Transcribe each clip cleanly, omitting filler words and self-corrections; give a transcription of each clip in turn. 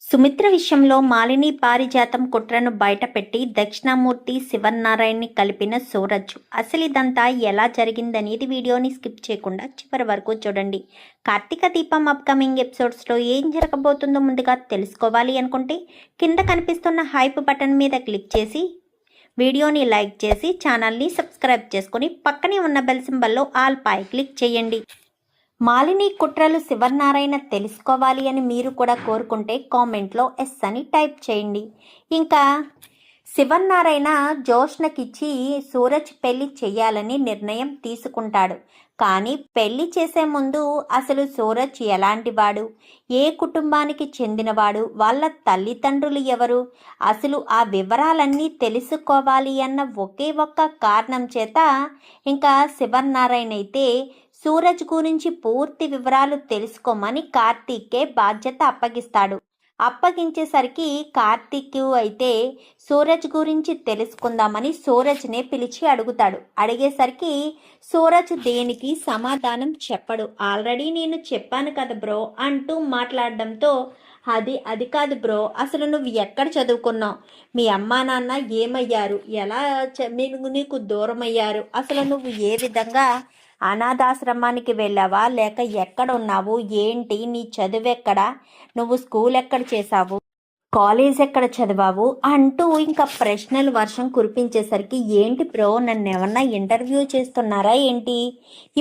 సుమిత్ర విషయంలో మాలిని పారిజాతం కుట్రను బయటపెట్టి దక్షిణామూర్తి శివన్నారాయణ్ని కలిపిన సూరజ్. అసలు ఇదంతా ఎలా జరిగిందనేది వీడియోని స్కిప్ చేయకుండా చివరి వరకు చూడండి. కార్తీక దీపం అప్కమింగ్ ఎపిసోడ్స్లో ఏం జరగబోతుందో ముందుగా తెలుసుకోవాలి అనుకుంటే కింద కనిపిస్తున్న హైప్ బటన్ మీద క్లిక్ చేసి వీడియోని లైక్ చేసి ఛానల్ని సబ్స్క్రైబ్ చేసుకొని పక్కనే ఉన్న బెల్ సింబల్లో ఆల్ పై క్లిక్ చేయండి. మాలిని కుట్రలు శివనారాయణ తెలుసుకోవాలి అని మీరు కూడా కోరుకుంటే కామెంట్లో ఎస్ అని టైప్ చేయండి. ఇంకా శివనారాయణ జోష్నకిచ్చి సూరజ్ పెళ్లి చేయాలని నిర్ణయం తీసుకుంటాడు. కానీ పెళ్లి చేసే ముందు అసలు సూరజ్ ఎలాంటివాడు, ఏ కుటుంబానికి చెందినవాడు, వాళ్ళ తల్లిదండ్రులు ఎవరు, అసలు ఆ వివరాలన్నీ తెలుసుకోవాలి అన్న ఒకే ఒక్క కారణం చేత ఇంకా శివనారాయణ అయితే సూరజ్ గురించి పూర్తి వివరాలు తెలుసుకోమని కార్తీక్కే బాధ్యత అప్పగిస్తాడు. అప్పగించేసరికి కార్తీక్ అయితే సూరజ్ గురించి తెలుసుకుందామని సూరజ్నే పిలిచి అడుగుతాడు. అడిగేసరికి సూరజ్ దేనికి సమాధానం చెప్పడు. ఆల్రెడీ నేను చెప్పాను కదా బ్రో అంటూ మాట్లాడడంతో అది కాదు బ్రో, అసలు నువ్వు ఎక్కడ చదువుకున్నావు, మీ అమ్మా నాన్న ఏమయ్యారు, ఎలా నీకు దూరం అయ్యారు, అసలు నువ్వు ఏ విధంగా అనాథాశ్రమానికి వెళ్ళావా లేక ఎక్కడ ఉన్నావు, ఏంటి నీ చదువెక్కడ, నువ్వు స్కూల్ ఎక్కడ చేసావు, కాలేజ్ ఎక్కడ చదివావు అంటూ ఇంకా ప్రశ్నలు వర్షం కురిపించేసరికి ఏంటి బ్రో, నన్ను ఏమన్నా ఇంటర్వ్యూ చేస్తున్నారా ఏంటి,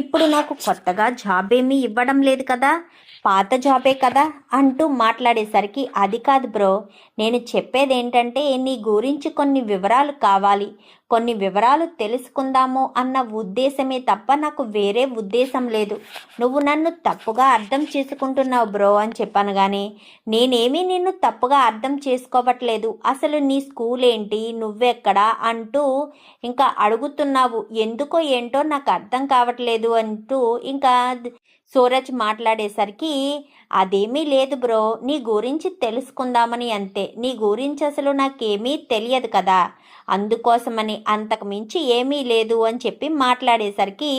ఇప్పుడు నాకు కొత్తగా జాబ్ ఏమీ ఇవ్వడం లేదు కదా, పాత జాబే కదా అంటూ మాట్లాడేసరికి అది కాదు బ్రో, నేను చెప్పేది ఏంటంటే నీ గురించి కొన్ని వివరాలు కావాలి, కొన్ని వివరాలు తెలుసుకుందాము అన్న ఉద్దేశమే తప్ప నాకు వేరే ఉద్దేశం లేదు, నువ్వు నన్ను తప్పుగా అర్థం చేసుకుంటున్నావు బ్రో అని చెప్పాను. కానీ నేనేమీ నిన్ను తప్పుగా అర్థం చేసుకోవట్లేదు, అసలు నీ స్కూల్ ఏంటి, నువ్వెక్కడా అంటూ ఇంకా అడుగుతున్నావు, ఎందుకో ఏంటో నాకు అర్థం కావట్లేదు అంటూ ఇంకా సూరజ్ మాట్లాడేసరికి అదేమీ లేదు బ్రో, నీ గురించి తెలుసుకుందామని అంతే, నీ గురించి అసలు నాకేమీ తెలియదు కదా, అందుకోసమని, అంతకు మించి ఏమీ లేదు అని చెప్పి మాట్లాడేసరికి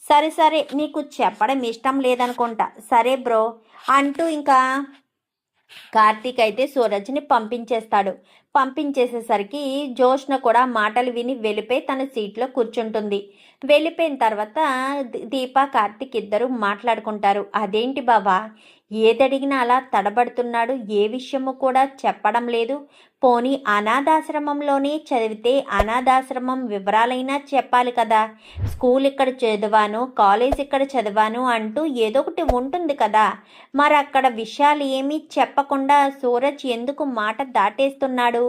సరే నీకు చెప్పడం ఇష్టం లేదనుకుంటా, సరే బ్రో అంటూ ఇంకా కార్తీక్ అయితే సూరజ్ని పంపించేస్తాడు. పంపించేసేసరికి జోష్న కూడా మాటలు విని వెళ్ళిపోయి తన సీట్లో కూర్చుంటుంది. వెళ్ళిపోయిన తర్వాత దీప కార్తీక్ ఇద్దరు మాట్లాడుకుంటారు. అదేంటి బావా, ఏదడిగినా అలా తడబడుతున్నాడు, ఏ విషయము కూడా చెప్పడం లేదు, పోనీ అనాథాశ్రమంలోనే చదివితే అనాథాశ్రమం వివరాలైనా చెప్పాలి కదా, స్కూల్ ఇక్కడ చదివాను, కాలేజ్ ఇక్కడ చదివాను అంటూ ఏదో ఒకటి ఉంటుంది కదా, మరి అక్కడ విషయాలు ఏమీ చెప్పకుండా సూరజ్ ఎందుకు మాట దాటేస్తున్నాడు,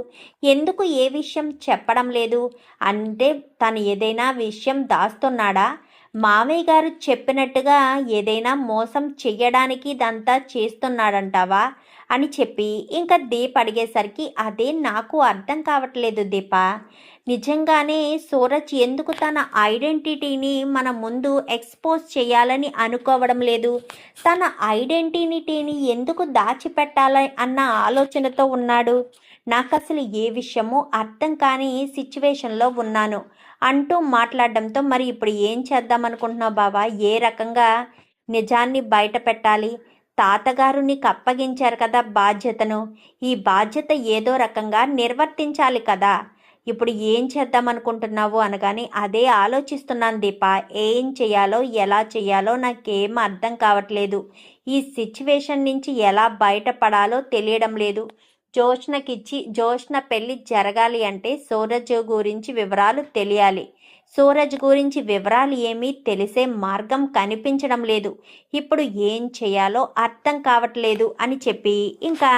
ఎందుకు ఏ విషయం చెప్పడం లేదు, అంటే తను ఏదైనా విషయం దాస్తున్నాడా, మామయ్య గారు చెప్పినట్టుగా ఏదైనా మోసం చెయ్యడానికి ఇదంతా చేస్తున్నాడంటావా అని చెప్పి ఇంకా దీప్ అడిగేసరికి అదే నాకు అర్థం కావట్లేదు దీప, నిజంగానే సూరజ్ ఎందుకు తన ఐడెంటిటీని మన ముందు ఎక్స్పోజ్ చేయాలని అనుకోవడం లేదు, తన ఐడెంటిటీని ఎందుకు దాచిపెట్టాలి అన్న ఆలోచనతో ఉన్నాడు, నాకు అసలు ఏ విషయమో అర్థం కాని సిచ్యువేషన్లో ఉన్నాను అంటూ మాట్లాడడంతో మరి ఇప్పుడు ఏం చేద్దాం అనుకుంటున్నావు బావా, ఏ రకంగా నిజాన్ని బయట పెట్టాలి, తాతగారు నీకు అప్పగించారు కదా బాధ్యతను, ఈ బాధ్యత ఏదో రకంగా నిర్వర్తించాలి కదా, ఇప్పుడు ఏం చేద్దాం అనుకుంటున్నావు అనగానే అదే ఆలోచిస్తున్నాను దీప, ఏం చేయాలో ఎలా చేయాలో నాకేం అర్థం కావట్లేదు, ఈ సిచ్యువేషన్ నుంచి ఎలా బయటపడాలో తెలియడం లేదు, జోష్న పెళ్లి జరగాలి అంటే సూరజ్ గురించి వివరాలు తెలియాలి, సూరజ్ గురించి వివరాలు ఏమీ తెలిసే మార్గం కనిపించడం లేదు, ఇప్పుడు ఏం చేయాలో అర్థం కావట్లేదు అని చెప్పి ఇంకా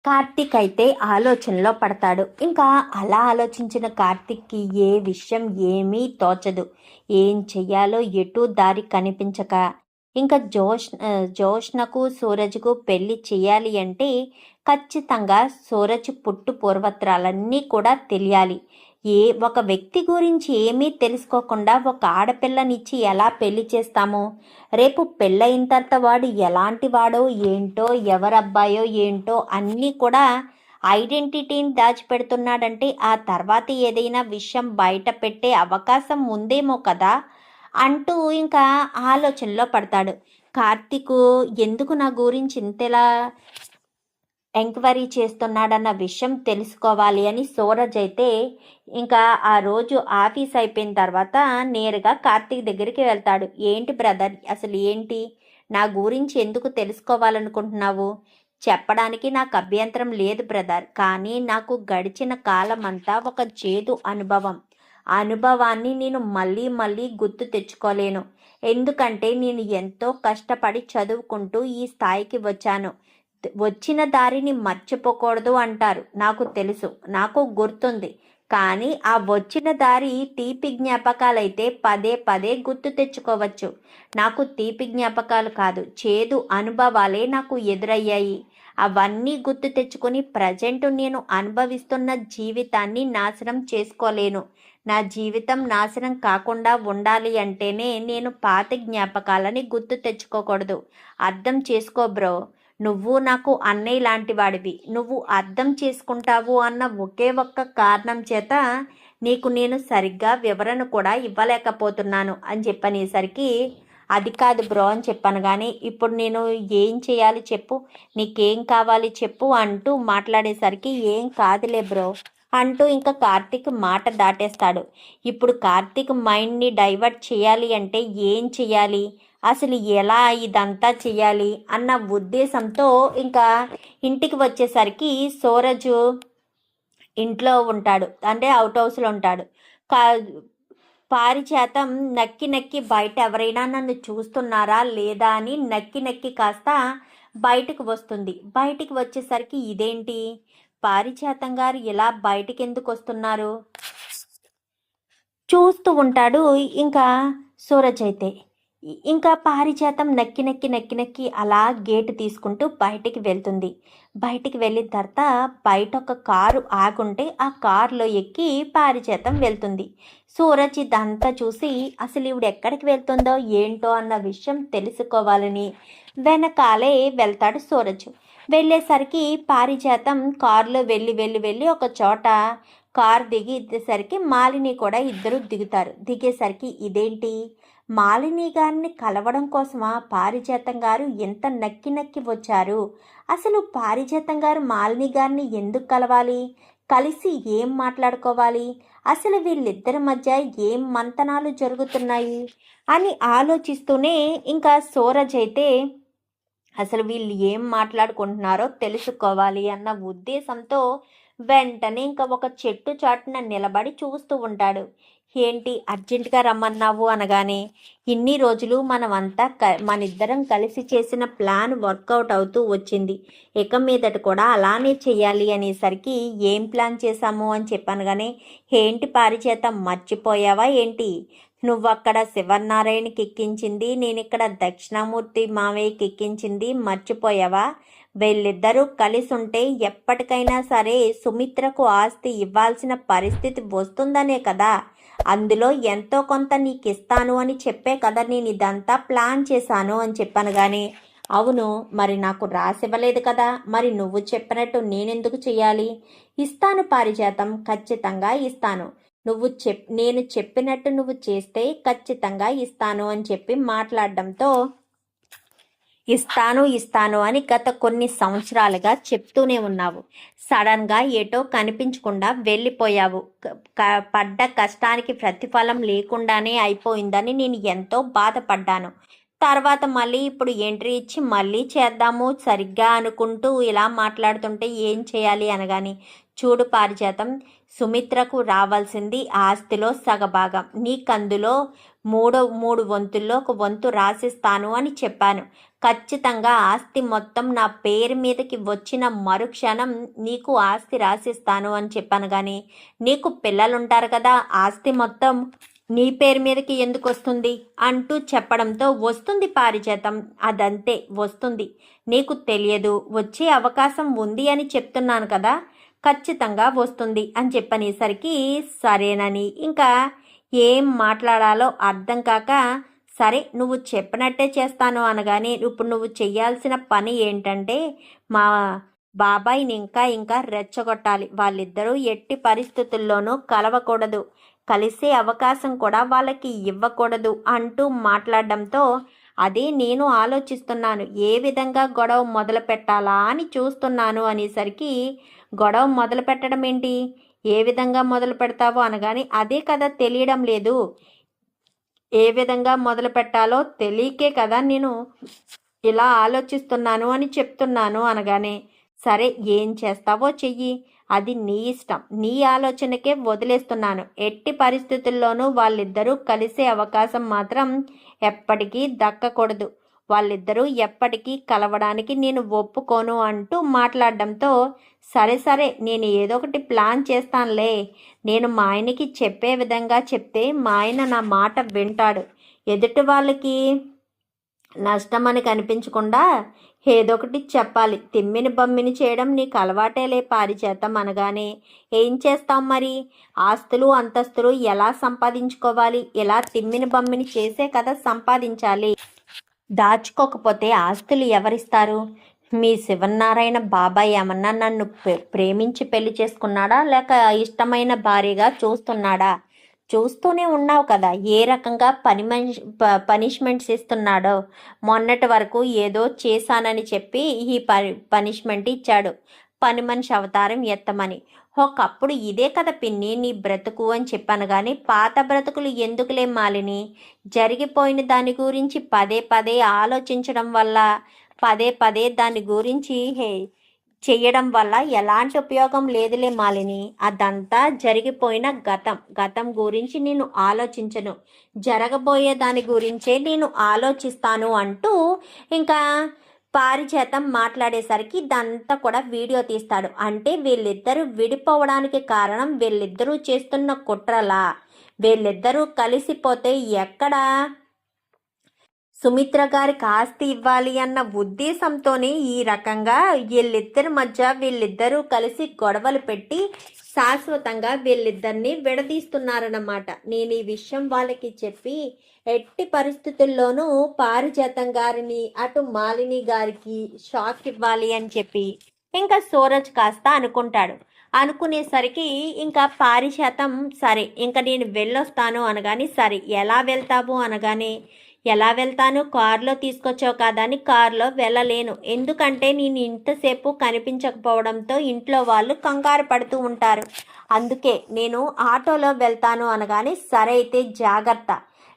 కార్తీక్ అయితే ఆలోచనలో పడతాడు. ఇంకా అలా ఆలోచించిన కార్తీక్కి ఏ విషయం ఏమీ తోచదు, ఏం చెయ్యాలో ఎటు దారి కనిపించక ఇంకా జోష్నకు సూరజ్కు పెళ్లి చేయాలి అంటే ఖచ్చితంగా సూరజ్ పుట్టు పూర్వత్రాలన్నీ కూడా తెలియాలి, ఒక వ్యక్తి గురించి ఏమీ తెలుసుకోకుండా ఒక ఆడపిల్లనిచ్చి ఎలా పెళ్లి చేస్తామో, రేపు పెళ్ళయిన తర్వాత వాడు ఎలాంటి వాడో ఏంటో, ఎవరబ్బాయో ఏంటో అన్నీ కూడా ఐడెంటిటీని దాచిపెడుతున్నాడంటే ఆ తర్వాత ఏదైనా విషయం బయట పెట్టే అవకాశం ఉందేమో కదా అంటూ ఇంకా ఆలోచనలో పడతాడు. కార్తీక్ ఎందుకు నా గురించి ఇంతలా ఎంక్వైరీ చేస్తున్నాడన్న విషయం తెలుసుకోవాలి అని సూరజ్ అయితే ఇంకా ఆ రోజు ఆఫీస్ అయిపోయిన తర్వాత నేరుగా కార్తీక్ దగ్గరికి వెళ్తాడు. ఏంటి బ్రదర్, అసలు ఏంటి, నా గురించి ఎందుకు తెలుసుకోవాలనుకుంటున్నావు? చెప్పడానికి నాకు అభ్యంతరం లేదు బ్రదర్, కానీ నాకు గడిచిన కాలం అంతా ఒక చేదు అనుభవం. ఆ అనుభవాన్ని నేను మళ్ళీ మళ్ళీ గుర్తు తెచ్చుకోలేను. ఎందుకంటే నేను ఎంతో కష్టపడి చదువుకుంటూ ఈ స్థాయికి వచ్చాను. వచ్చిన దారిని మర్చిపోకూడదు అంటారు. నాకు తెలుసు, నాకు గుర్తుంది. కానీ ఆ వచ్చిన దారి తీపి జ్ఞాపకాలైతే పదే పదే గుర్తు తెచ్చుకోవచ్చు. నాకు తీపి జ్ఞాపకాలు కాదు, చేదు అనుభవాలే నాకు ఎదురయ్యాయి. అవన్నీ గుర్తు తెచ్చుకొని ప్రజెంట్ నేను అనుభవిస్తున్న జీవితాన్ని నాశనం చేసుకోలేను. నా జీవితం నాశనం కాకుండా ఉండాలి అంటేనే నేను పాత జ్ఞాపకాలని గుర్తు తెచ్చుకోకూడదు. అర్థం చేసుకో బ్రో, నువ్వు నాకు అన్నయ్య లాంటి వాడివి. నువ్వు అర్థం చేసుకుంటావు అన్న ఒకే ఒక్క కారణం చేత నీకు నేను సరిగ్గా వివరణ కూడా ఇవ్వలేకపోతున్నాను అని చెప్పనేసరికి, అది కాదు బ్రో అని చెప్పాను. కానీ ఇప్పుడు నేను ఏం చేయాలి చెప్పు, నీకేం కావాలి చెప్పు అంటూ మాట్లాడేసరికి, ఏం కాదులే బ్రో అంటూ ఇంకా కార్తీక్ మాట దాటేస్తాడు. ఇప్పుడు కార్తీక్ మైండ్ని డైవర్ట్ చేయాలి అంటే ఏం చేయాలి, అసలు ఎలా ఇదంతా చేయాలి అన్న ఉద్దేశంతో ఇంకా ఇంటికి వచ్చేసరికి సూరజ్ ఇంట్లో ఉంటాడు, అంటే అవుట్ హౌస్లో ఉంటాడు. కా పారిజాతం నక్కి నక్కి బయట ఎవరైనా నన్ను చూస్తున్నారా లేదా అని నక్కి నక్కి కాస్త బయటకు వస్తుంది. బయటికి వచ్చేసరికి ఇదేంటి, పారిజాతం గారు ఇలా బయటికి ఎందుకు వస్తున్నారు చూస్తూ ఉంటాడు ఇంకా సూరజ్ అయితే. ఇంకా పారిజాతం నక్కి నక్కి నక్కి నక్కి అలా గేటు తీసుకుంటూ బయటికి వెళ్తుంది. బయటికి వెళ్ళిన తర్వాత బయట ఒక కారు ఆగుంటే ఆ కారులో ఎక్కి పారిజాతం వెళ్తుంది. సూరజ్ ఇదంతా చూసి అసలు ఈవిడ ఎక్కడికి వెళ్తుందో ఏంటో అన్న విషయం తెలుసుకోవాలని వెనకాలే వెళ్తాడు సూరజ్. వెళ్ళేసరికి పారిజాతం కారులో వెళ్ళి వెళ్ళి వెళ్ళి ఒక చోట కారు దిగేసరికి మాలిని కూడా ఇద్దరు దిగుతారు. దిగేసరికి ఇదేంటి, మాలిని గారిని కలవడం కోసమా పారిజాతం గారు ఎంత నక్కి నక్కి వచ్చారు? అసలు పారిజాతం గారు మాలిని గారిని ఎందుకు కలవాలి, కలిసి ఏం మాట్లాడుకోవాలి, అసలు వీళ్ళిద్దరి మధ్య ఏం మంతనాలు జరుగుతున్నాయి అని ఆలోచిస్తూనే ఇంకా సూరజ్ అయితే అసలు వీళ్ళు ఏం మాట్లాడుకుంటున్నారో తెలుసుకోవాలి అన్న ఉద్దేశంతో వెంటనే ఇంకా ఒక చెట్టు చాటున నిలబడి చూస్తూ ఉంటాడు. ఏంటి అర్జెంటుగా రమ్మన్నావు అనగానే, ఇన్ని రోజులు మనమంతా మనిద్దరం కలిసి చేసిన ప్లాన్ వర్కౌట్ అవుతూ వచ్చింది, ఇక మీదట కూడా అలానే చెయ్యాలి అనేసరికి ఏం ప్లాన్ చేశాము అని చెప్పాను. కానీ ఏంటి పారిజాతం, మర్చిపోయావా ఏంటి? నువ్వు అక్కడ శివనారాయణకి ఎక్కించింది, నేను ఇక్కడ దక్షిణామూర్తి మావయ్యకి ఎక్కించింది మర్చిపోయావా? వీళ్ళిద్దరూ కలిసి ఉంటే ఎప్పటికైనా సరే సుమిత్రకు ఆస్తి ఇవ్వాల్సిన పరిస్థితి వస్తుందనే కదా, అందులో ఎంతో కొంత నీకు ఇస్తాను అని చెప్పే కదా నేను ఇదంతా ప్లాన్ చేశాను అని చెప్పాను. కానీ అవును, మరి నాకు రాసివ్వలేదు కదా, మరి నువ్వు చెప్పినట్టు నేనెందుకు చెయ్యాలి? ఇస్తాను పారిజాతం, ఖచ్చితంగా ఇస్తాను. నేను చెప్పినట్టు నువ్వు చేస్తే ఖచ్చితంగా ఇస్తాను అని చెప్పి మాట్లాడడంతో, ఇస్తాను అని గత కొన్ని సంవత్సరాలుగా చెప్తూనే ఉన్నావు, సడన్గా ఏటో కనిపించకుండా వెళ్ళిపోయావు. పడ్డ కష్టానికి ప్రతిఫలం లేకుండానే అయిపోయిందని నేను ఎంతో బాధపడ్డాను. తర్వాత మళ్ళీ ఇప్పుడు ఎంట్రీ ఇచ్చి మళ్ళీ చేద్దాము సరిగ్గా అనుకుంటూ ఇలా మాట్లాడుతుంటే ఏం చేయాలి అనగాని, చూడు పారిజాతం, సుమిత్రకు రావాల్సింది ఆస్తిలో సగభాగం, నీకందులో మూడు వంతుల్లో ఒక వంతు రాసిస్తాను అని చెప్పాను. ఖచ్చితంగా ఆస్తి మొత్తం నా పేరు మీదకి వచ్చిన మరుక్షణం నీకు ఆస్తి రాసిస్తాను అని చెప్పాను. కానీ నీకు పిల్లలుంటారు కదా, ఆస్తి మొత్తం నీ పేరు మీదకి ఎందుకు వస్తుంది అంటూ చెప్పడంతో, వస్తుంది పారిజాతం, అదంతే వస్తుంది, నీకు తెలియదు, వచ్చే అవకాశం ఉంది అని చెప్తున్నాను కదా, ఖచ్చితంగా వస్తుంది అని చెప్పనేసరికి సరేనని ఇంకా ఏం మాట్లాడాలో అర్థం కాక, సరే నువ్వు చెప్పినట్టే చేస్తాను అనగానే, ఇప్పుడు నువ్వు చెయ్యాల్సిన పని ఏంటంటే మా బాబాయ్ని ఇంకా రెచ్చగొట్టాలి, వాళ్ళిద్దరూ ఎట్టి పరిస్థితుల్లోనూ కలవకూడదు, కలిసే అవకాశం కూడా వాళ్ళకి ఇవ్వకూడదు అంటూ మాట్లాడడంతో, అదే నేను ఆలోచిస్తున్నాను, ఏ విధంగా గొడవ మొదలు పెట్టాలా అని చూస్తున్నాను అనేసరికి, గొడవ మొదలు పెట్టడం ఏంటి, ఏ విధంగా మొదలు పెడతావో అనగానే, అదే కదా తెలియడం లేదు, ఏ విధంగా మొదలు పెట్టాలో తెలియకే కదా నేను ఇలా ఆలోచిస్తున్నాను అని చెప్తున్నాను అనగానే, సరే ఏం చేస్తావో చెయ్యి, అది నీ ఇష్టం, నీ ఆలోచనకే వదిలేస్తున్నాను, ఎట్టి పరిస్థితుల్లోనూ వాళ్ళిద్దరూ కలిసే అవకాశం మాత్రం ఎప్పటికీ దక్కకూడదు, వాళ్ళిద్దరూ ఎప్పటికీ కలవడానికి నేను ఒప్పుకోను అంటూ మాట్లాడడంతో, సరే సరే నేను ఏదో ఒకటి ప్లాన్ చేస్తానులే, నేను మా ఆయనకి చెప్పే విధంగా చెప్తే మా ఆయన నా మాట వింటాడు, ఎదుటి వాళ్ళకి నష్టమని కనిపించకుండా ఏదో ఒకటి చెప్పాలి, తిమ్మిని బమ్మిని చేయడం నీకు అలవాటేలే పారిచేతం అనగానే, ఏం చేస్తాం మరి, ఆస్తులు అంతస్తులు ఎలా సంపాదించుకోవాలి, ఇలా తిమ్మిని బమ్మిని చేసే కదా సంపాదించాలి, దాచుకోకపోతే ఆస్తులు ఎవరిస్తారు, మీ శివనారాయణ బాబాయ్ ఏమన్నా నన్ను ప్రేమించి పెళ్లి చేసుకున్నాడా, లేక ఇష్టమైన భార్యగా చూస్తున్నాడా, చూస్తూనే ఉన్నావు కదా ఏ రకంగా పనిష్మెంట్స్ ఇస్తున్నాడో, మొన్నటి వరకు ఏదో చేశానని చెప్పి ఈ పనిష్మెంట్ ఇచ్చాడు, పని మనిషి అవతారం ఎత్తమని, ఒకప్పుడు ఇదే కదా పిన్ని నీ బ్రతుకు అని చెప్పాను, కానీ పాత బ్రతుకులు ఎందుకులే మాలిని, జరిగిపోయిన దాని గురించి పదే పదే ఆలోచించడం వల్ల, పదే పదే దాని గురించి చెయ్యడం వల్ల ఎలాంటి ఉపయోగం లేదులే మాలిని, అదంతా జరిగిపోయిన గతం గురించి నేను ఆలోచించను, జరగబోయే దాని గురించే నేను ఆలోచిస్తాను అంటూ ఇంకా పారిజాతం మాట్లాడేసరికి ఇదంతా కూడా వీడియో తీస్తాడు. అంటే వీళ్ళిద్దరూ విడిపోవడానికి కారణం వీళ్ళిద్దరూ చేస్తున్న కుట్రలా, వీళ్ళిద్దరూ కలిసిపోతే ఎక్కడ సుమిత్ర గారికి ఆస్తి ఇవ్వాలి అన్న ఉద్దేశంతోనే ఈ రకంగా వీళ్ళిద్దరూ కలిసి గొడవలు పెట్టి శాశ్వతంగా వీళ్ళిద్దరిని విడదీస్తున్నారన్నమాట. నేను ఈ విషయం వాళ్ళకి చెప్పి ఎట్టి పరిస్థితుల్లోనూ పారిజాతం గారిని అటు మాలిని గారికి షాక్ ఇవ్వాలి అని చెప్పి ఇంకా సూరజ్ కాస్త అనుకుంటాడు. అనుకునేసరికి ఇంకా పారిజాతం సరే ఇంకా నేను వెళ్ళొస్తాను అనగాని, సరే ఎలా వెళ్తావు అనగానే, ఎలా వెళ్తాను, కారులో తీసుకొచ్చావు కాదని కారులో వెళ్ళలేను, ఎందుకంటే నేను ఇంతసేపు కనిపించకపోవడంతో ఇంట్లో వాళ్ళు కంగారు పడుతూ ఉంటారు, అందుకే నేను ఆటోలో వెళ్తాను అనగానే, సరే అయితే జాగ్రత్త,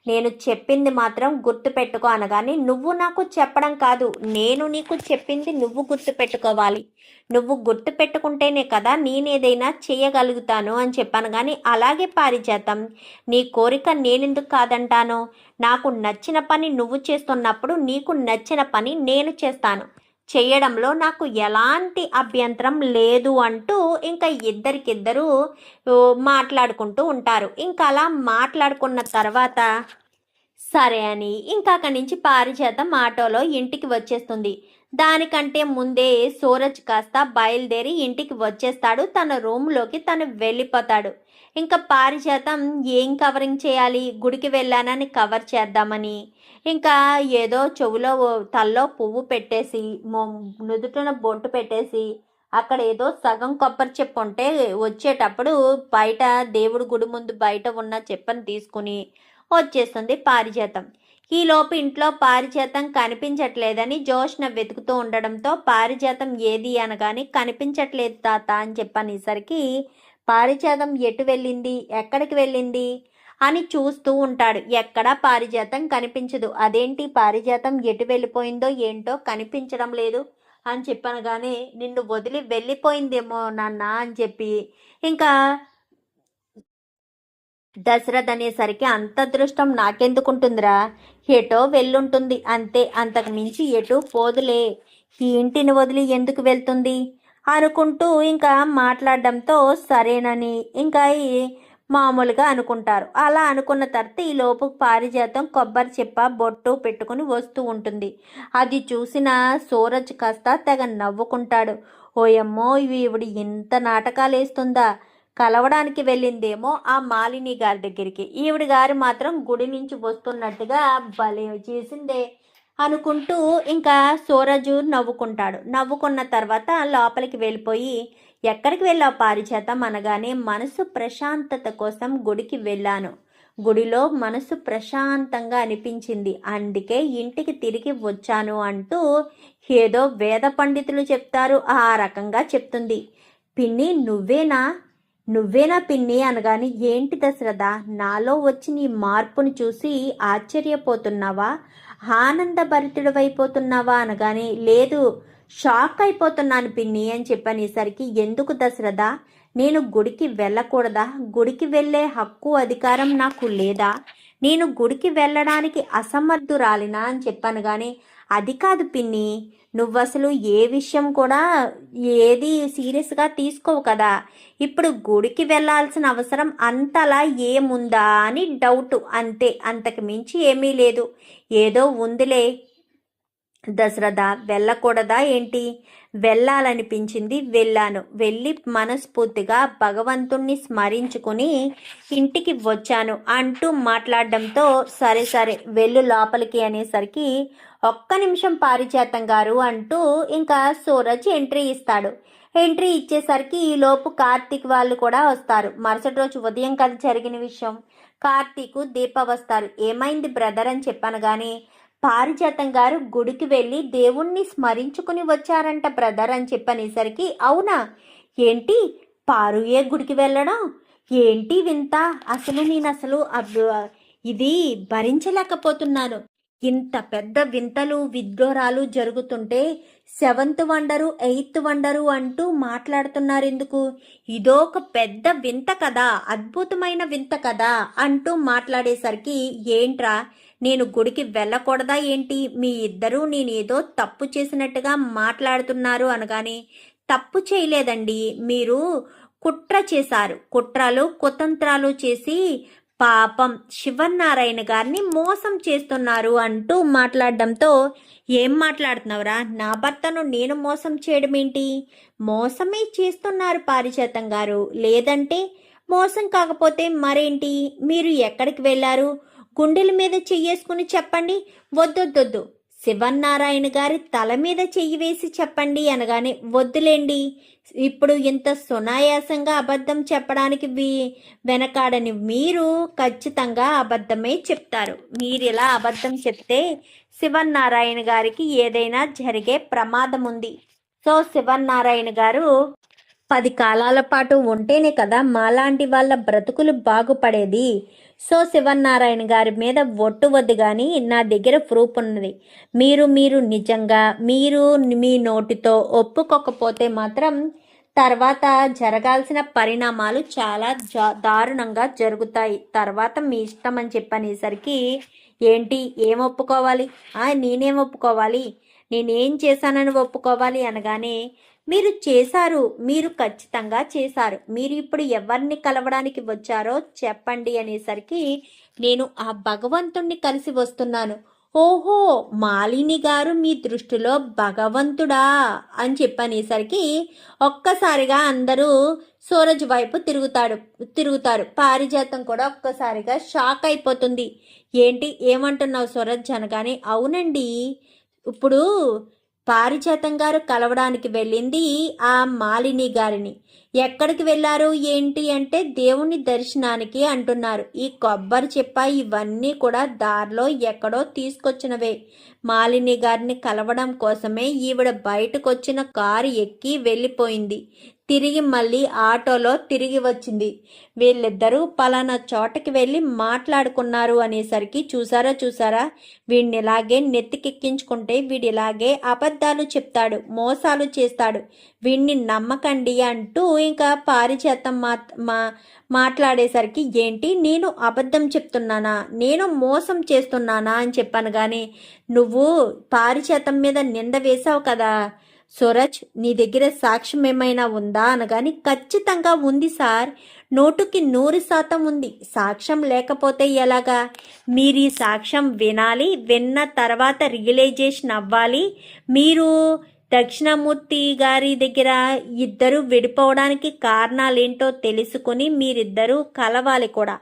నేను చెప్పింది మాత్రం గుర్తుపెట్టుకో అనగానే, నువ్వు నాకు చెప్పడం కాదు, నేను నీకు చెప్పింది నువ్వు గుర్తుపెట్టుకోవాలి, నువ్వు గుర్తుపెట్టుకుంటేనే కదా నేనేదైనా చేయగలుగుతాను అని చెప్పాను. కానీ అలాగే పారిజాతం, నీ కోరిక నేనెందుకు కాదంటాను, నాకు నచ్చిన పని నువ్వు చేస్తున్నప్పుడు నీకు నచ్చిన పని నేను చేస్తాను, చేయడంలో నాకు ఎలాంటి అభ్యంతరం లేదు అంటూ ఇంకా ఇద్దరికిద్దరూ మాట్లాడుకుంటూ ఉంటారు. ఇంకా అలా మాట్లాడుకున్న తర్వాత సరే అని ఇంకా అక్కడి నుంచి పారిజాతం ఆటోలో ఇంటికి వచ్చేస్తుంది. దానికంటే ముందే సూరజ్ కాస్త బయలుదేరి ఇంటికి వచ్చేస్తాడు, తన రూమ్లోకి తను వెళ్ళిపోతాడు. ఇంకా పారిజాతం ఏం కవరింగ్ చేయాలి, గుడికి వెళ్ళానని కవర్ చేద్దామని ఇంకా ఏదో చెవులో తల్లో పువ్వు పెట్టేసి నుదుటిన బొట్టు పెట్టేసి అక్కడ ఏదో సగం కొబ్బరి చెప్పు ఉంటే వచ్చేటప్పుడు బయట దేవుడి గుడి ముందు బయట ఉన్న చెప్పని తీసుకుని వచ్చేస్తుంది పారిజాతం. ఈలోపు ఇంట్లో పారిజాతం కనిపించట్లేదని జోష్న వెతుకుతూ ఉండడంతో, పారిజాతం ఏది అనగానే కనిపించట్లేదు తాత అని చెప్పనేసరికి, పారిజాతం ఎటు వెళ్ళింది, ఎక్కడికి వెళ్ళింది అని చూస్తూ ఉంటాడు. ఎక్కడా పారిజాతం కనిపించదు. అదేంటి పారిజాతం ఎటు వెళ్ళిపోయిందో ఏంటో కనిపించడం లేదు అని చెప్పనగానే, నిన్ను వదిలి వెళ్ళిపోయిందేమో నాన్న అని చెప్పి ఇంకా దశరథ్ అనేసరికి, అంత అదృష్టం నాకెందుకుంటుందిరా, ఎటో వెళ్ళుంటుంది అంతే, అంతకు మించి ఎటు పోదులే, ఈ ఇంటిని వదిలి ఎందుకు వెళ్తుంది అనుకుంటూ ఇంకా మాట్లాడడంతో సరేనని ఇంకా మామూలుగా అనుకుంటారు. అలా అనుకున్న తర్వాత ఈ లోపు పారిజాతం కొబ్బరి చెప్ప బొట్టు పెట్టుకుని వస్తూ ఉంటుంది. అది చూసిన సూరజ్ కాస్త తెగ నవ్వుకుంటాడు. ఓయమ్మో ఈవిడ ఇంత నాటకాలు వేస్తుందా, కలవడానికి వెళ్ళిందేమో ఆ మాలిని గారి దగ్గరికి, ఈవిడ గారు మాత్రం గుడి నుంచి వస్తున్నట్టుగా భలే చేసిందే అనుకుంటూ ఇంకా సూరజు నవ్వుకుంటాడు. నవ్వుకున్న తర్వాత లోపలికి వెళ్ళిపోయి, ఎక్కడికి వెళ్ళావు పారిజాతం అనగానే, మనసు ప్రశాంతత కోసం గుడికి వెళ్ళాను, గుడిలో మనసు ప్రశాంతంగా అనిపించింది, అందుకే ఇంటికి తిరిగి వచ్చాను అంటూ ఏదో వేద పండితులు చెప్తారు ఆ రకంగా చెప్తుంది. పిన్ని నువ్వేనా పిన్ని అనగాని, ఏంటి దశరథ, నాలో వచ్చి నీ మార్పును చూసి ఆశ్చర్యపోతున్నావా, ఆనందభరితుడివైపోతున్నావా అనగాని, లేదు షాక్ అయిపోతున్నాను పిన్ని అని చెప్పనేసరికి, ఎందుకు దశరథ, నేను గుడికి వెళ్ళకూడదా, గుడికి వెళ్ళే హక్కు అధికారం నాకు లేదా, నేను గుడికి వెళ్ళడానికి అసమర్థురాలినా అని చెప్పాను. కానీ అది కాదు పిన్ని, నువ్వు అసలు ఏ విషయం కూడా ఏది సీరియస్గా తీసుకోవు కదా, ఇప్పుడు గుడికి వెళ్ళాల్సిన అవసరం అంతలా ఏముందా అని డౌట్, అంతే, అంతకు మించి ఏమీ లేదు. ఏదో ఉందిలే దశరథ, వెళ్ళకూడదా ఏంటి, వెళ్ళాలనిపించింది, వెళ్ళాను, వెళ్ళి మనస్ఫూర్తిగా భగవంతుణ్ణి స్మరించుకుని ఇంటికి వచ్చాను అంటూ మాట్లాడడంతో, సరే సరే వెళ్ళు లోపలికి అనేసరికి, ఒక్క నిమిషం పారిజాతం గారు అంటూ ఇంకా సూరజ్ ఎంట్రీ ఇస్తాడు. ఎంట్రీ ఇచ్చేసరికి ఈలోపు కార్తీక్ వాళ్ళు కూడా వస్తారు. మరుసటి రోజు ఉదయం కదా జరిగిన విషయం. కార్తీక్ దీప వస్తారు. ఏమైంది బ్రదర్ అని చెప్పాను. కానీ పారిజాతం గారు గుడికి వెళ్ళి దేవుణ్ణి స్మరించుకుని వచ్చారంట బ్రదర్ అని చెప్పనేసరికి, అవునా, ఏంటి పారు ఏ గుడికి వెళ్ళడం, ఏంటి వింత, అసలు నేను అసలు ఇది భరించలేకపోతున్నాను. ఇంత పెద్ద వింతలు విద్రోహాలు జరుగుతుంటే 7th వండరు 8th వండరు అంటూ మాట్లాడుతున్నారు ఎందుకు, ఇదొక పెద్ద వింత కదా, అద్భుతమైన వింత కదా అంటూ మాట్లాడేసరికి, ఏంట్రా నేను గుడికి వెళ్ళకూడదా ఏంటి, మీ ఇద్దరూ నేనేదో తప్పు చేసినట్టుగా మాట్లాడుతున్నారు అనగానే, తప్పు చేయలేదండి, మీరు కుట్ర చేశారు, కుట్రలు కుతంత్రాలు చేసి పాపం శివనారాయణ గారిని మోసం చేస్తున్నారు అంటూ మాట్లాడడంతో, ఏం మాట్లాడుతున్నావురా, నా భర్తను నేను మోసం చేయడం ఏంటి, మోసమే చేస్తున్నారు పారిజాతం గారు, లేదంటే మోసం కాకపోతే మరేంటి, మీరు ఎక్కడికి వెళ్ళారు, గుండెల మీద చెయ్యేసుకుని చెప్పండి, వద్దొద్దొద్దు శివనారాయణ గారి తల మీద చెయ్యి వేసి చెప్పండి అనగానే, వద్దులేండి, ఇప్పుడు ఇంత సునాయాసంగా అబద్ధం చెప్పడానికి వెనకాడని మీరు ఖచ్చితంగా అబద్ధమే చెప్తారు, మీరు ఇలా అబద్ధం చెప్తే శివనారాయణ గారికి ఏదైనా జరిగే ప్రమాదం ఉంది. సో శివనారాయణ గారు 10 కాలాల పాటు ఉంటేనే కదా మాలాంటి వాళ్ళ బ్రతుకులు బాగుపడేది. సో శివనారాయణ గారి మీద ఒట్టు వద్దు, కానీ నా దగ్గర ప్రూఫ్ ఉన్నది, మీరు నిజంగా మీరు మీ నోటితో ఒప్పుకోకపోతే మాత్రం తర్వాత జరగాల్సిన పరిణామాలు చాలా దారుణంగా జరుగుతాయి, తర్వాత మీ ఇష్టం అని చెప్పనేసరికి, ఏంటి ఏం ఒప్పుకోవాలి, నేనేం ఒప్పుకోవాలి, నేనేం చేశానని ఒప్పుకోవాలి అనగానే, మీరు చేశారు, మీరు ఖచ్చితంగా చేశారు, మీరు ఇప్పుడు ఎవరిని కలవడానికి వచ్చారో చెప్పండి అనేసరికి, నేను ఆ భగవంతుణ్ణి కలిసి వస్తున్నాను. ఓహో, మాలిని గారు మీ దృష్టిలో భగవంతుడా అని చెప్పనేసరికి ఒక్కసారిగా అందరూ సూరజ్ వైపు తిరుగుతారు. పారిజాతం కూడా ఒక్కసారిగా షాక్ అయిపోతుంది. ఏంటి ఏమంటున్నావు సూరజ్ అనగానే, అవునండి, ఇప్పుడు పారిజాతం గారు కలవడానికి వెళ్ళింది ఆ మాలిని గారిని, ఎక్కడికి వెళ్ళారు ఏంటి అంటే దేవుని దర్శనానికి అంటున్నారు. ఈ కొబ్బరి చెప్ప ఇవన్నీ కూడా దారిలో ఎక్కడో తీసుకొచ్చినవే, మాలిని గారిని కలవడం కోసమే ఈవిడ బయటకు వచ్చిన కారు ఎక్కి వెళ్ళిపోయింది, తిరిగి మళ్ళీ ఆటోలో తిరిగి వచ్చింది, వీళ్ళిద్దరూ పలానా చోటకి వెళ్ళి మాట్లాడుకున్నారు అనేసరికి, చూసారా వీడిని ఇలాగే నెత్తికెక్కించుకుంటే వీడి ఇలాగే అబద్ధాలు చెప్తాడు, మోసాలు చేస్తాడు, వీడిని నమ్మకండి అంటూ ఇంకా పారిజాతం మాట్లాడేసరికి, ఏంటి నేను అబద్ధం చెప్తున్నానా, నేను మోసం చేస్తున్నానా అని చెప్పాను. కానీ నువ్వు పారిజాతం మీద నింద వేశావు కదా సూరజ్, నీ దగ్గర సాక్ష్యం ఏమైనా ఉందా అనగాని, ఖచ్చితంగా ఉంది సార్, 100కి 100% ఉంది, సాక్ష్యం లేకపోతే ఎలాగా, మీరు ఈ సాక్ష్యం వినాలి, విన్న తర్వాత రియలైజేషన్ అవ్వాలి, మీరు దక్షిణామూర్తి గారి దగ్గర ఇద్దరు విడిపోవడానికి కారణాలేంటో తెలుసుకొని మీరిద్దరూ కలవాలి కూడా,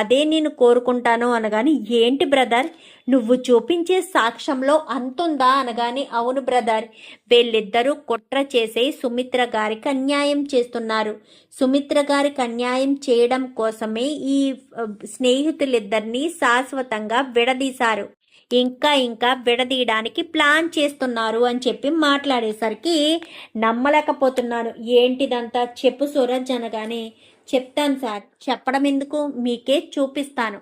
అదే నేను కోరుకుంటాను అనగాని, ఏంటి బ్రదర్ నువ్వు చూపించే సాక్ష్యంలో అంతుందా అనగాని, అవును బ్రదర్, వీళ్ళిద్దరూ కుట్ర చేసే సుమిత్ర గారికి అన్యాయం చేస్తున్నారు. సుమిత్ర గారికి అన్యాయం చేయడం కోసమే ఈ స్నేహితులిద్దరినీ శాశ్వతంగా విడదీశారు, ఇంకా విడదీయడానికి ప్లాన్ చేస్తున్నారు అని చెప్పి మాట్లాడేసరికి నమ్మలేకపోతున్నాను. ఏంటిదంతా చెప్పు సూరజ్ అనగానే, చెప్తాను సార్, చెప్పడం ఎందుకు, మీకే చూపిస్తాను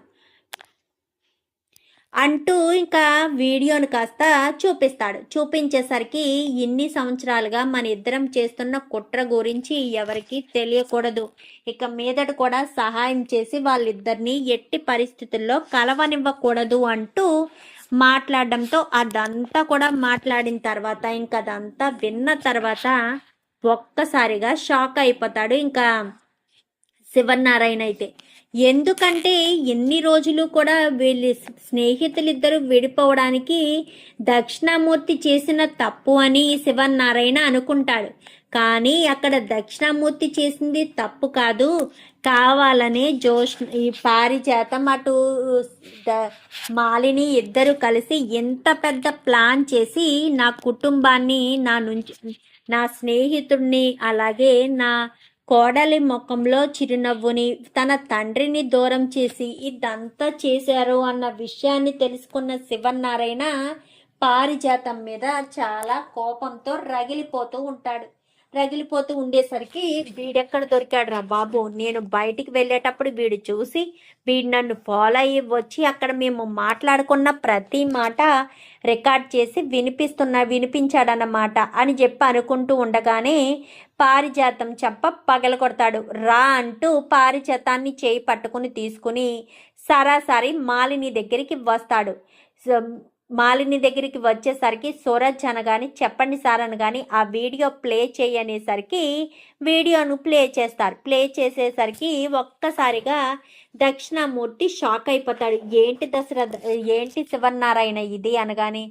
అంటూ ఇంకా వీడియోను కాస్త చూపిస్తాడు. చూపించేసరికి ఇన్ని సంవత్సరాలుగా మన ఇద్దరం చేస్తున్న కుట్ర గురించి ఎవరికి తెలియకూడదు, ఇక మీదట కూడా సహాయం చేసి వాళ్ళిద్దరినీ ఎట్టి పరిస్థితుల్లో కలవనివ్వకూడదు అంటూ మాట్లాడడంతో అదంతా కూడా మాట్లాడిన తర్వాత ఇంకా అదంతా విన్న తర్వాత ఒక్కసారిగా షాక్ అయిపోతాడు ఇంకా శివనారాయణ అయితే. ఎందుకంటే ఎన్ని రోజులు కూడా వీళ్ళ స్నేహితులిద్దరూ విడిపోవడానికి దక్షిణామూర్తి చేసిన తప్పు అని శివనారాయణ అనుకుంటాడు. కానీ అక్కడ దక్షిణామూర్తి చేసింది తప్పు కాదు, కావాలనే ఈ పారిజాతం అటు మాలిని ఇద్దరు కలిసి ఎంత పెద్ద ప్లాన్ చేసి నా కుటుంబాన్ని, నా స్నేహితుడిని, అలాగే నా కోడలి ముఖంలో చిరునవ్వుని, తన తండ్రిని దూరం చేసి ఇదంతా చేశారు అన్న విషయాన్ని తెలుసుకున్న శివనారాయణ పారిజాతం మీద చాలా కోపంతో రగిలిపోతూ ఉండేసరికి, వీడెక్కడ దొరికాడు రా బాబు, నేను బయటికి వెళ్ళేటప్పుడు వీడు చూసి వీడు నన్ను ఫాలో అయ్యి వచ్చి అక్కడ మేము మాట్లాడుకున్న ప్రతి మాట రికార్డ్ చేసి వినిపించాడన్నమాట అని చెప్పి అనుకుంటూ ఉండగానే పారిజాతం చెంప పగలగొడతాడు. రా అంటూ పారిజాతాన్ని చేయి పట్టుకుని తీసుకుని సరాసరి మాలిని దగ్గరికి వస్తాడు. మాలిని దగ్గరికి వచ్చేసరికి సూరజ్ అనగాని, చెప్పండి సార్ అనగాని, ఆ వీడియో ప్లే చేయనేసరికి వీడియోను ప్లే చేస్తారు. ప్లే చేసేసరికి ఒక్కసారిగా దక్షిణామూర్తి షాక్ అయిపోతాడు. ఏంటి శివనారాయణ ఇది అనగాని,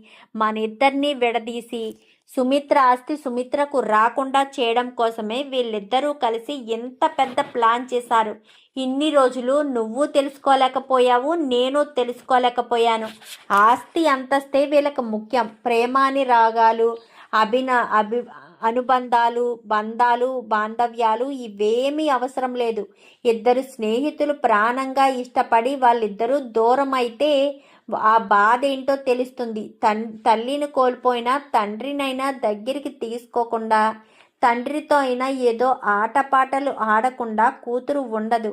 మన ఇద్దరిని విడదీసి సుమిత్ర ఆస్తి సుమిత్రకు రాకుండా చేయడం కోసమే వీళ్ళిద్దరూ కలిసి ఎంత పెద్ద ప్లాన్ చేశారు. ఇన్ని రోజులు నువ్వు తెలుసుకోలేకపోయావు, నేను తెలుసుకోలేకపోయాను. ఆస్తి అంతస్తే వీళ్ళకి ముఖ్యం, ప్రేమానురాగాలు, అనుబంధాలు, బంధాలు, బాంధవ్యాలు ఇవేమీ అవసరం లేదు. ఇద్దరు స్నేహితులు ప్రాణంగా ఇష్టపడి వాళ్ళిద్దరూ దూరం అయితే ఆ బాధ ఏంటో తెలుస్తుంది. తల్లిని కోల్పోయినా తండ్రినైనా దగ్గరికి తీసుకోకుండా, తండ్రితో అయినా ఏదో ఆటపాటలు ఆడకుండా కూతురు ఉండదు.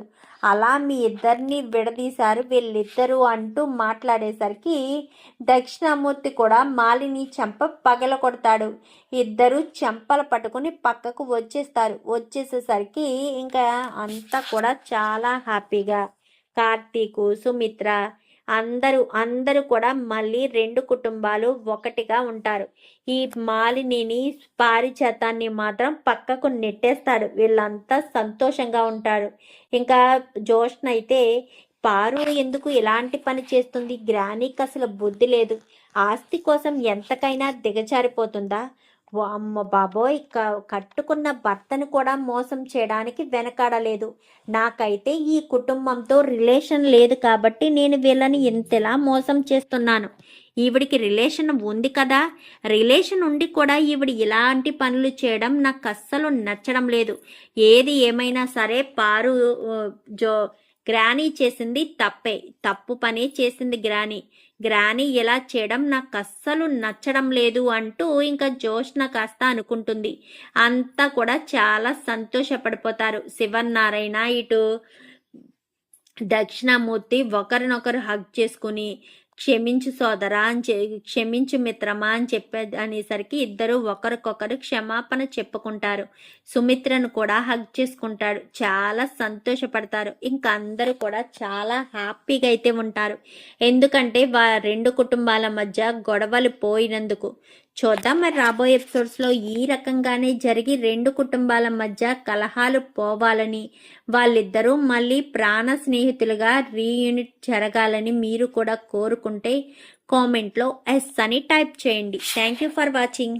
అలా మీ ఇద్దరిని విడదీశారు వీళ్ళిద్దరూ అంటూ మాట్లాడేసరికి దక్షిణామూర్తి కూడా మాలిని చెంప పగలకొడతాడు. ఇద్దరు చెంపలు పట్టుకుని పక్కకు వచ్చేసేసరికి ఇంకా అంతా కూడా చాలా హ్యాపీగా కార్తీకు, సుమిత్ర అందరూ కూడా మళ్ళీ రెండు కుటుంబాలు ఒకటిగా ఉంటారు. ఈ మాలిని పారిజాతాన్ని మాత్రం పక్కకు నెట్టేస్తాడు. వీళ్ళంతా సంతోషంగా ఉంటారు. ఇంకా జోష్న అయితే, పారు ఎందుకు ఇలాంటి పని చేస్తుంది, గ్రానీకి అసలు బుద్ధి లేదు, ఆస్తి కోసం ఎంతకైనా దిగజారిపోతుందా, అమ్మ బాబోయ్, కట్టుకున్న భర్తను కూడా మోసం చేయడానికి వెనకాడలేదు. నాకైతే ఈ కుటుంబంతో రిలేషన్ లేదు కాబట్టి నేను వీళ్ళని ఇంతలా మోసం చేస్తున్నాను. ఈవిడికి రిలేషన్ ఉంది కదా, రిలేషన్ ఉండి కూడా ఈవిడ ఇలాంటి పనులు చేయడం నాకు అస్సలు నచ్చడం లేదు. ఏది ఏమైనా సరే పారు గ్రానీ చేసింది తప్పు పనే చేసింది గ్రానీ ఇలా చేయడం నాకు అస్సలు నచ్చడం లేదు అంటూ ఇంకా జోష్న కాస్త అనుకుంటుంది. అంతా కూడా చాలా సంతోషపడిపోతారు. శివనారాయణ ఇటు దక్షిణామూర్తి ఒకరినొకరు హగ్ చేసుకుని, క్షమించు సోదరా క్షమించు మిత్రమా అని అనేసరికి ఇద్దరు ఒకరికొకరు క్షమాపణ చెప్పుకుంటారు. సుమిత్రను కూడా హగ్ చేసుకుంటాడు. చాలా సంతోషపడతారు. ఇంకా అందరూ కూడా చాలా హ్యాపీగా అయితే ఉంటారు. ఎందుకంటే రెండు కుటుంబాల మధ్య గొడవలు పోయినందుకు. చూద్దాం మరి రాబోయే ఎపిసోడ్స్లో ఈ రకంగానే జరిగి రెండు కుటుంబాల మధ్య కలహాలు పోవాలని, వాళ్ళిద్దరూ మళ్ళీ ప్రాణ స్నేహితులుగా రీయూనిట్ జరగాలని మీరు కూడా కోరుకుంటే కామెంట్లో ఎస్ అని టైప్ చేయండి. Thank you for watching.